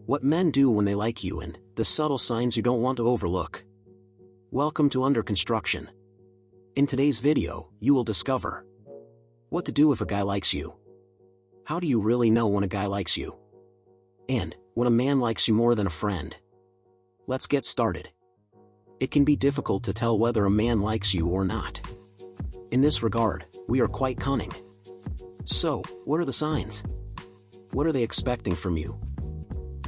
What men do when they like you and the subtle signs you don't want to overlook. Welcome to Under Construction. In today's video, you will discover what to do if a guy likes you. How do you really know when a guy likes you? And when a man likes you more than a friend. Let's get started. It can be difficult to tell whether a man likes you or not. In this regard, we are quite cunning. So, what are the signs? What are they expecting from you?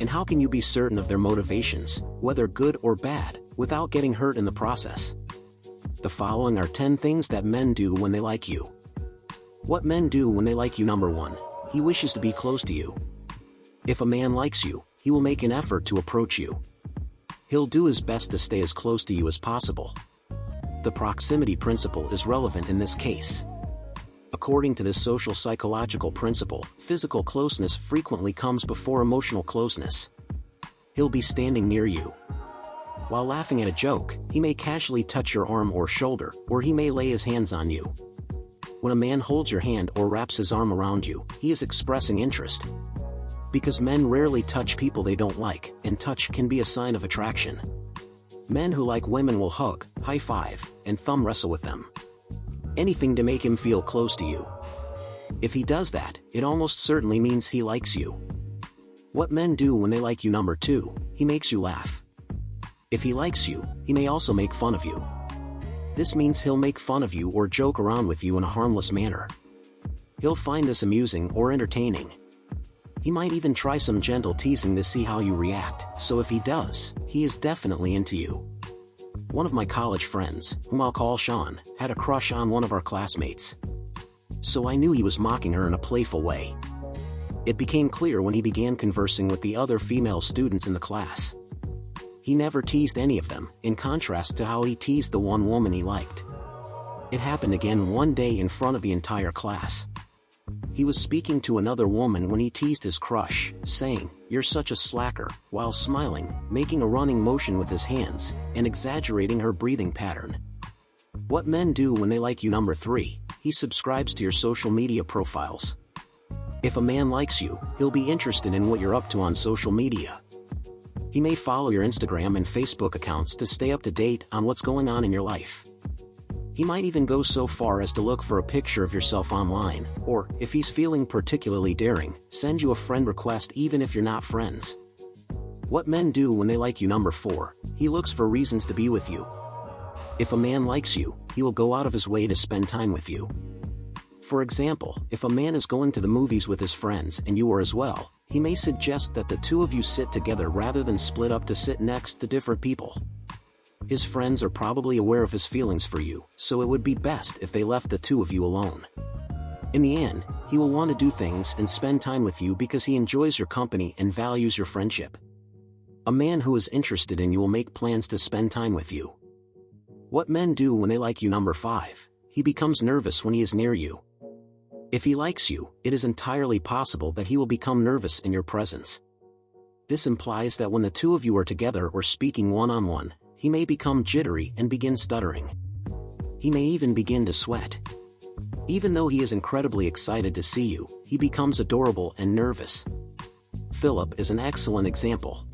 And how can you be certain of their motivations, whether good or bad, without getting hurt in the process? The following are 10 things that men do when they like you. What men do when they like you. Number 1. He wishes to be close to you. If a man likes you, he will make an effort to approach you. He'll do his best to stay as close to you as possible. The proximity principle is relevant in this case. According to this social psychological principle, physical closeness frequently comes before emotional closeness. He'll be standing near you. While laughing at a joke, he may casually touch your arm or shoulder, or he may lay his hands on you. When a man holds your hand or wraps his arm around you, he is expressing interest. Because men rarely touch people they don't like, and touch can be a sign of attraction. Men who like women will hug, high five, and thumb wrestle with them. Anything to make him feel close to you. If he does that, it almost certainly means he likes you. What men do when they like you. Number 2, he makes you laugh. If he likes you, he may also make fun of you. This means he'll make fun of you or joke around with you in a harmless manner. He'll find this amusing or entertaining. He might even try some gentle teasing to see how you react, so if he does, he is definitely into you. One of my college friends, whom I'll call Sean, had a crush on one of our classmates. So I knew he was mocking her in a playful way. It became clear when he began conversing with the other female students in the class. He never teased any of them, in contrast to how he teased the one woman he liked. It happened again one day in front of the entire class. He was speaking to another woman when he teased his crush, saying, "You're such a slacker," while smiling, making a running motion with his hands, and exaggerating her breathing pattern. What men do when they like you. Number 3, he subscribes to your social media profiles. If a man likes you, he'll be interested in what you're up to on social media. He may follow your Instagram and Facebook accounts to stay up to date on what's going on in your life. He might even go so far as to look for a picture of yourself online, or, if he's feeling particularly daring, send you a friend request even if you're not friends. What men do when they like you. Number 4, he looks for reasons to be with you. If a man likes you, he will go out of his way to spend time with you. For example, if a man is going to the movies with his friends and you are as well, he may suggest that the two of you sit together rather than split up to sit next to different people. His friends are probably aware of his feelings for you, so it would be best if they left the two of you alone. In the end, he will want to do things and spend time with you because he enjoys your company and values your friendship. A man who is interested in you will make plans to spend time with you. What men do when they like you. Number 5, he becomes nervous when he is near you. If he likes you, it is entirely possible that he will become nervous in your presence. This implies that when the two of you are together or speaking one-on-one, he may become jittery and begin stuttering. He may even begin to sweat. Even though he is incredibly excited to see you, he becomes adorable and nervous. Philip is an excellent example.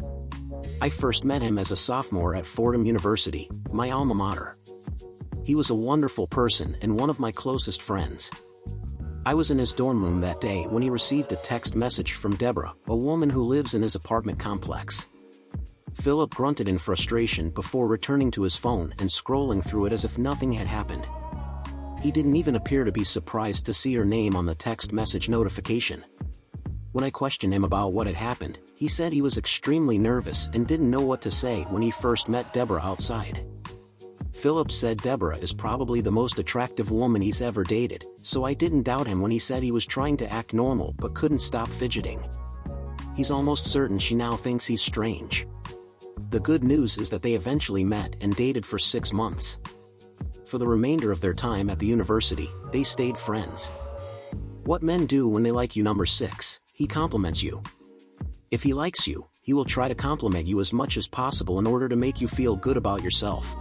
I first met him as a sophomore at Fordham University, my alma mater. He was a wonderful person and one of my closest friends. I was in his dorm room that day when he received a text message from Deborah, a woman who lives in his apartment complex. Philip grunted in frustration before returning to his phone and scrolling through it as if nothing had happened. He didn't even appear to be surprised to see her name on the text message notification. When I questioned him about what had happened, he said he was extremely nervous and didn't know what to say when he first met Deborah outside. Philip said Deborah is probably the most attractive woman he's ever dated, so I didn't doubt him when he said he was trying to act normal but couldn't stop fidgeting. He's almost certain she now thinks he's strange. The good news is that they eventually met and dated for 6 months. For the remainder of their time at the university, they stayed friends. What men do when they like you. Number 6, he compliments you. If he likes you, he will try to compliment you as much as possible in order to make you feel good about yourself.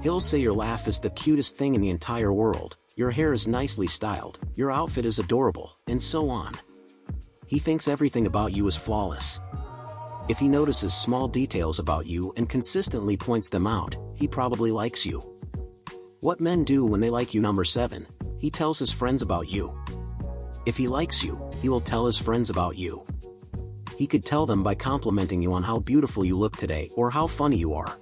He'll say your laugh is the cutest thing in the entire world, your hair is nicely styled, your outfit is adorable, and so on. He thinks everything about you is flawless. If he notices small details about you and consistently points them out, he probably likes you. What men do when they like you. Number 7. He tells his friends about you. If he likes you, he will tell his friends about you. He could tell them by complimenting you on how beautiful you look today or how funny you are.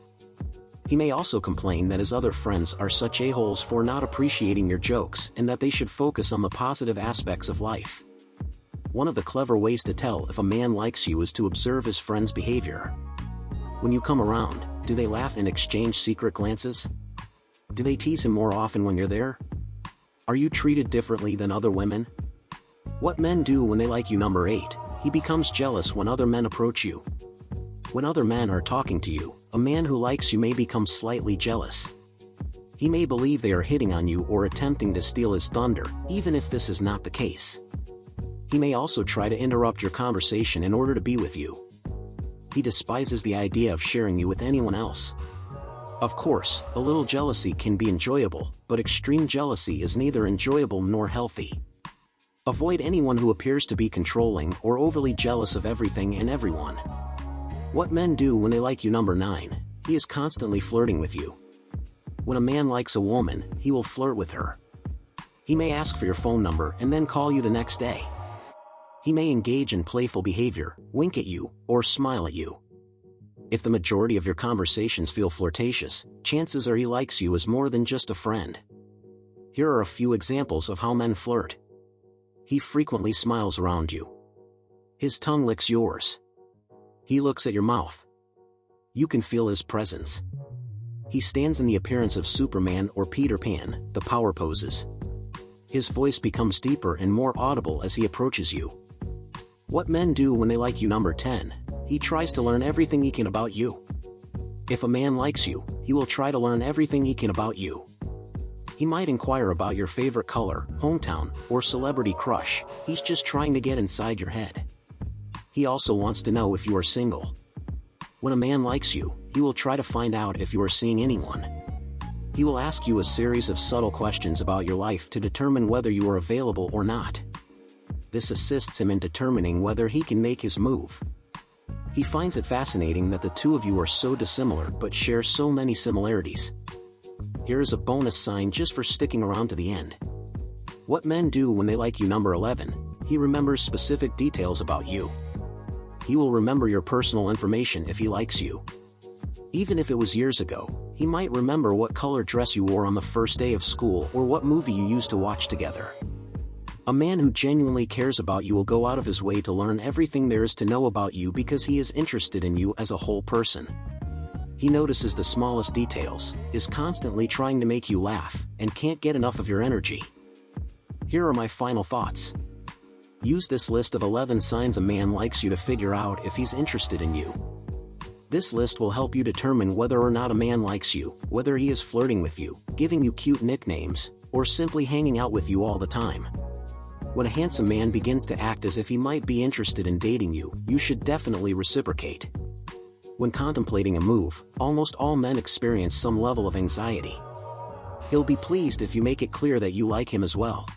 He may also complain that his other friends are such a-holes for not appreciating your jokes and that they should focus on the positive aspects of life. One of the clever ways to tell if a man likes you is to observe his friends' behavior. When you come around, do they laugh and exchange secret glances? Do they tease him more often when you're there? Are you treated differently than other women? What men do when they like you. Number 8. He becomes jealous when other men approach you. When other men are talking to you, a man who likes you may become slightly jealous. He may believe they are hitting on you or attempting to steal his thunder, even if this is not the case. He may also try to interrupt your conversation in order to be with you. He despises the idea of sharing you with anyone else. Of course, a little jealousy can be enjoyable, but extreme jealousy is neither enjoyable nor healthy. Avoid anyone who appears to be controlling or overly jealous of everything and everyone. What men do when they like you. Number 9. He is constantly flirting with you. When a man likes a woman, he will flirt with her. He may ask for your phone number and then call you the next day. He may engage in playful behavior, wink at you, or smile at you. If the majority of your conversations feel flirtatious, chances are he likes you as more than just a friend. Here are a few examples of how men flirt. He frequently smiles around you. His tongue licks yours. He looks at your mouth. You can feel his presence. He stands in the appearance of Superman or Peter Pan, the power poses. His voice becomes deeper and more audible as he approaches you. What men do when they like you. Number 10. He tries to learn everything he can about you. If a man likes you, he will try to learn everything he can about you. He might inquire about your favorite color, hometown, or celebrity crush. He's just trying to get inside your head. He also wants to know if you are single. When a man likes you, he will try to find out if you are seeing anyone. He will ask you a series of subtle questions about your life to determine whether you are available or not. This assists him in determining whether he can make his move. He finds it fascinating that the two of you are so dissimilar but share so many similarities. Here is a bonus sign just for sticking around to the end. What men do when they like you. Number 11. He remembers specific details about you. He will remember your personal information if he likes you. Even if it was years ago, he might remember what color dress you wore on the first day of school or what movie you used to watch together. A man who genuinely cares about you will go out of his way to learn everything there is to know about you because he is interested in you as a whole person. He notices the smallest details, is constantly trying to make you laugh, and can't get enough of your energy. Here are my final thoughts. Use this list of 11 signs a man likes you to figure out if he's interested in you. This list will help you determine whether or not a man likes you, whether he is flirting with you, giving you cute nicknames, or simply hanging out with you all the time. When a handsome man begins to act as if he might be interested in dating you, you should definitely reciprocate. When contemplating a move, almost all men experience some level of anxiety. He'll be pleased if you make it clear that you like him as well.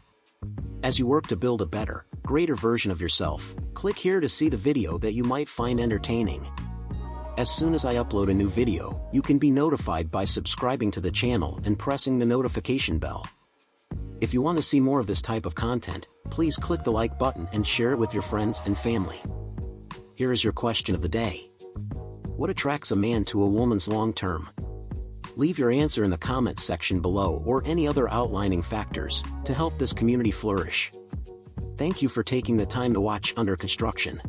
As you work to build a better, greater version of yourself, click here to see the video that you might find entertaining. As soon as I upload a new video, you can be notified by subscribing to the channel and pressing the notification bell. If you want to see more of this type of content, please click the like button and share it with your friends and family. Here is your question of the day. What attracts a man to a woman's long term? Leave your answer in the comments section below or any other outlining factors to help this community flourish. Thank you for taking the time to watch Under Construction.